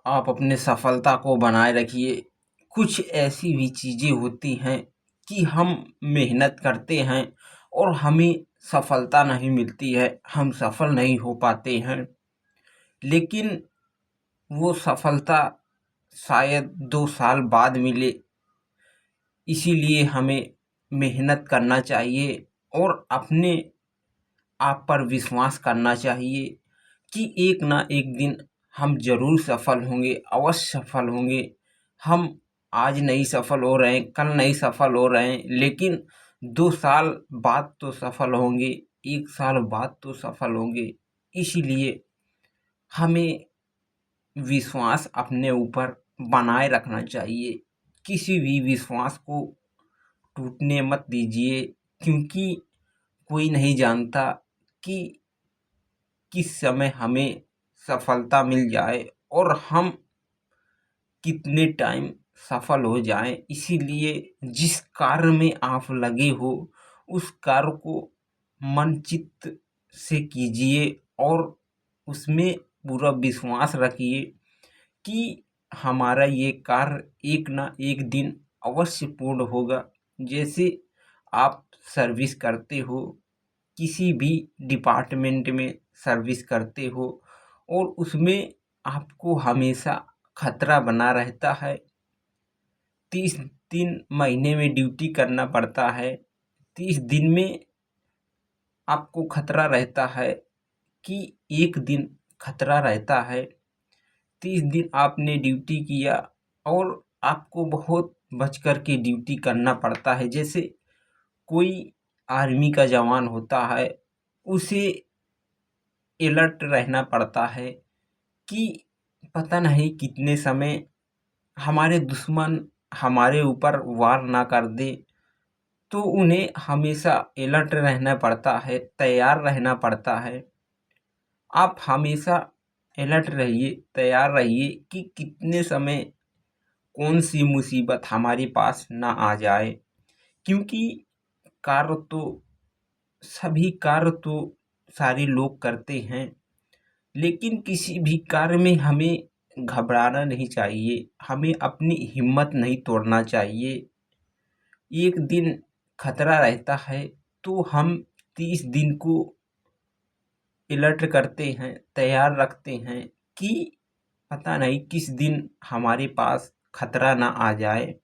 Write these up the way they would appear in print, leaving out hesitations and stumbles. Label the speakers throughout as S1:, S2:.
S1: आप अपने सफलता को बनाए रखिए। कुछ ऐसी भी चीज़ें होती हैं कि हम मेहनत करते हैं और हमें सफलता नहीं मिलती है, हम सफल नहीं हो पाते हैं। लेकिन वो सफलता शायद 2 साल बाद मिले, इसीलिए हमें मेहनत करना चाहिए और अपने आप पर विश्वास करना चाहिए कि एक ना एक दिन हम ज़रूर सफल होंगे, अवश्य सफल होंगे। हम आज नहीं सफल हो रहे हैं, कल नहीं सफल हो रहे हैं, लेकिन 2 साल बाद तो सफल होंगे, 1 साल बाद तो सफल होंगे। इसीलिए हमें विश्वास अपने ऊपर बनाए रखना चाहिए। किसी भी विश्वास को टूटने मत दीजिए, क्योंकि कोई नहीं जानता कि किस समय हमें सफलता मिल जाए और हम कितने टाइम सफल हो जाएं। इसीलिए जिस कार्य में आप लगे हो उस कार्य को मन चित्त से कीजिए और उसमें पूरा विश्वास रखिए कि हमारा ये कार्य एक ना एक दिन अवश्य पूर्ण होगा। जैसे आप सर्विस करते हो, किसी भी डिपार्टमेंट में सर्विस करते हो और उसमें आपको हमेशा खतरा बना रहता है। 30 दिन महीने में ड्यूटी करना पड़ता है। 30 दिन में आपको खतरा रहता है कि एक दिन खतरा रहता है। 30 दिन आपने ड्यूटी किया और आपको बहुत बच कर के ड्यूटी करना पड़ता है। जैसे कोई आर्मी का जवान होता है, उसे अलर्ट रहना पड़ता है कि पता नहीं कितने समय हमारे दुश्मन हमारे ऊपर वार ना कर दे। तो उन्हें हमेशा अलर्ट रहना पड़ता है, तैयार रहना पड़ता है। आप हमेशा अलर्ट रहिए, तैयार रहिए कि कितने समय कौन सी मुसीबत हमारे पास ना आ जाए। क्योंकि कार्य तो सभी कार्य तो सारे लोग करते हैं, लेकिन किसी भी कार्य में हमें घबराना नहीं चाहिए, हमें अपनी हिम्मत नहीं तोड़ना चाहिए। एक दिन खतरा रहता है तो हम 30 दिन को अलर्ट करते हैं, तैयार रखते हैं कि पता नहीं किस दिन हमारे पास खतरा ना आ जाए।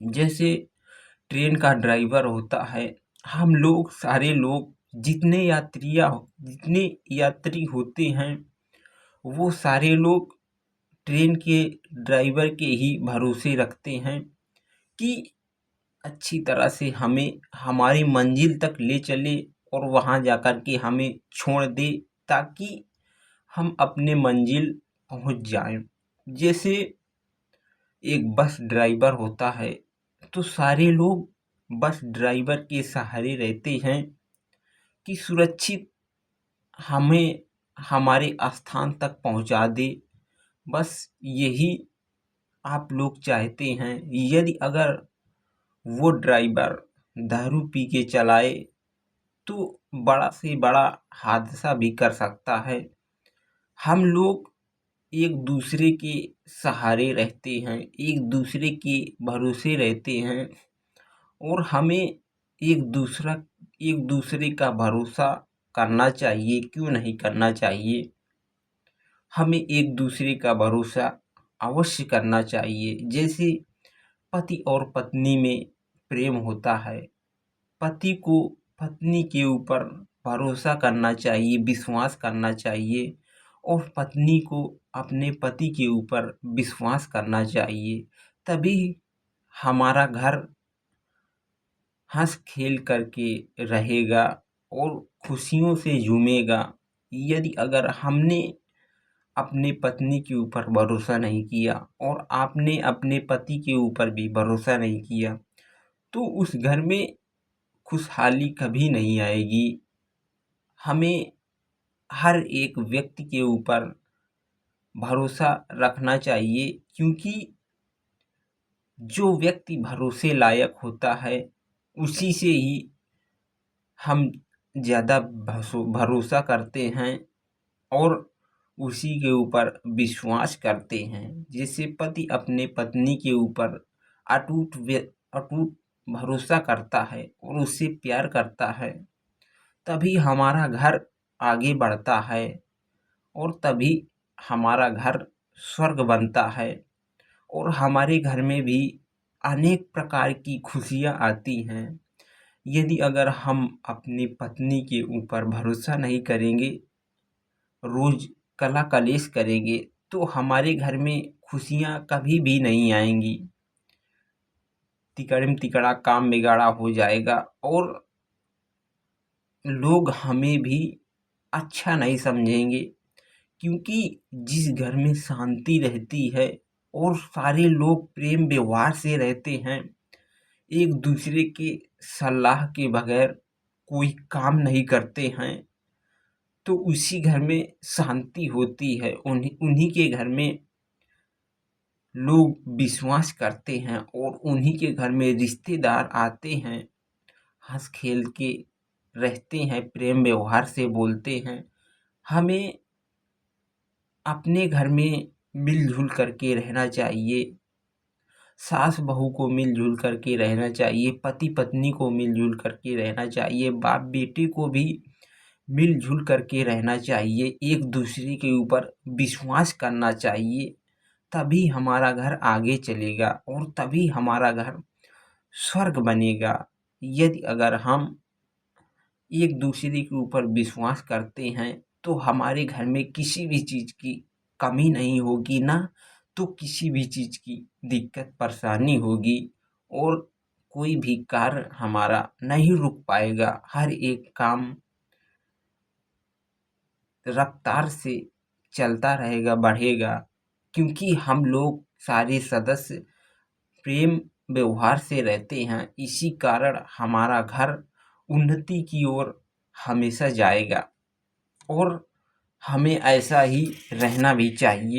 S1: जैसे ट्रेन का ड्राइवर होता है, हम लोग सारे लोग जितने यात्री होते हैं, वो सारे लोग ट्रेन के ड्राइवर के ही भरोसे रखते हैं कि अच्छी तरह से हमें हमारी मंजिल तक ले चले और वहाँ जाकर के हमें छोड़ दे, ताकि हम अपने मंजिल पहुँच जाएं। जैसे एक बस ड्राइवर होता है, तो सारे लोग बस ड्राइवर के सहारे रहते हैं कि सुरक्षित हमें हमारे स्थान तक पहुंचा दे। बस यही आप लोग चाहते हैं। यदि अगर वो ड्राइवर दारू पी के चलाए तो बड़ा से बड़ा हादसा भी कर सकता है। हम लोग एक दूसरे के सहारे रहते हैं, एक दूसरे के भरोसे रहते हैं और हमें एक दूसरे का भरोसा करना चाहिए, क्यों नहीं करना चाहिए। हमें एक दूसरे का भरोसा अवश्य करना चाहिए। जैसे पति और पत्नी में प्रेम होता है, पति को पत्नी के ऊपर भरोसा करना चाहिए, विश्वास करना चाहिए और पत्नी को अपने पति के ऊपर विश्वास करना चाहिए। तभी हमारा घर हंस खेल करके रहेगा और खुशियों से झूमेगा। यदि अगर हमने अपने पत्नी के ऊपर भरोसा नहीं किया और आपने अपने पति के ऊपर भी भरोसा नहीं किया, तो उस घर में खुशहाली कभी नहीं आएगी। हमें हर एक व्यक्ति के ऊपर भरोसा रखना चाहिए, क्योंकि जो व्यक्ति भरोसे लायक होता है उसी से ही हम ज़्यादा भरोसा करते हैं और उसी के ऊपर विश्वास करते हैं। जैसे पति अपने पत्नी के ऊपर अटूट भरोसा करता है और उससे प्यार करता है, तभी हमारा घर आगे बढ़ता है और तभी हमारा घर स्वर्ग बनता है और हमारे घर में भी अनेक प्रकार की खुशियाँ आती हैं। यदि अगर हम अपनी पत्नी के ऊपर भरोसा नहीं करेंगे, रोज कला कलेश करेंगे, तो हमारे घर में खुशियाँ कभी भी नहीं आएंगी। तिकड़म तिकड़ा काम बिगाड़ा हो जाएगा और लोग हमें भी अच्छा नहीं समझेंगे। क्योंकि जिस घर में शांति रहती है और सारे लोग प्रेम व्यवहार से रहते हैं, एक दूसरे के सलाह के बगैर कोई काम नहीं करते हैं, तो उसी घर में शांति होती है। उन्हीं उन्हीं के घर में लोग विश्वास करते हैं और उन्हीं के घर में रिश्तेदार आते हैं, हंस खेल के रहते हैं, प्रेम व्यवहार से बोलते हैं। हमें अपने घर में मिलजुल करके रहना चाहिए। सास बहू को मिलजुल करके रहना चाहिए, पति पत्नी को मिलजुल करके रहना चाहिए, बाप बेटे को भी मिलजुल करके रहना चाहिए। एक दूसरे के ऊपर विश्वास करना चाहिए, तभी हमारा घर आगे चलेगा और तभी हमारा घर स्वर्ग बनेगा। यदि अगर हम एक दूसरे के ऊपर विश्वास करते हैं, तो हमारे घर में किसी भी चीज़ की कमी नहीं होगी, ना तो किसी भी चीज़ की दिक्कत परेशानी होगी और कोई भी कार्य हमारा नहीं रुक पाएगा। हर एक काम रफ्तार से चलता रहेगा, बढ़ेगा, क्योंकि हम लोग सारे सदस्य प्रेम व्यवहार से रहते हैं। इसी कारण हमारा घर उन्नति की ओर हमेशा जाएगा और हमें ऐसा ही रहना भी चाहिए।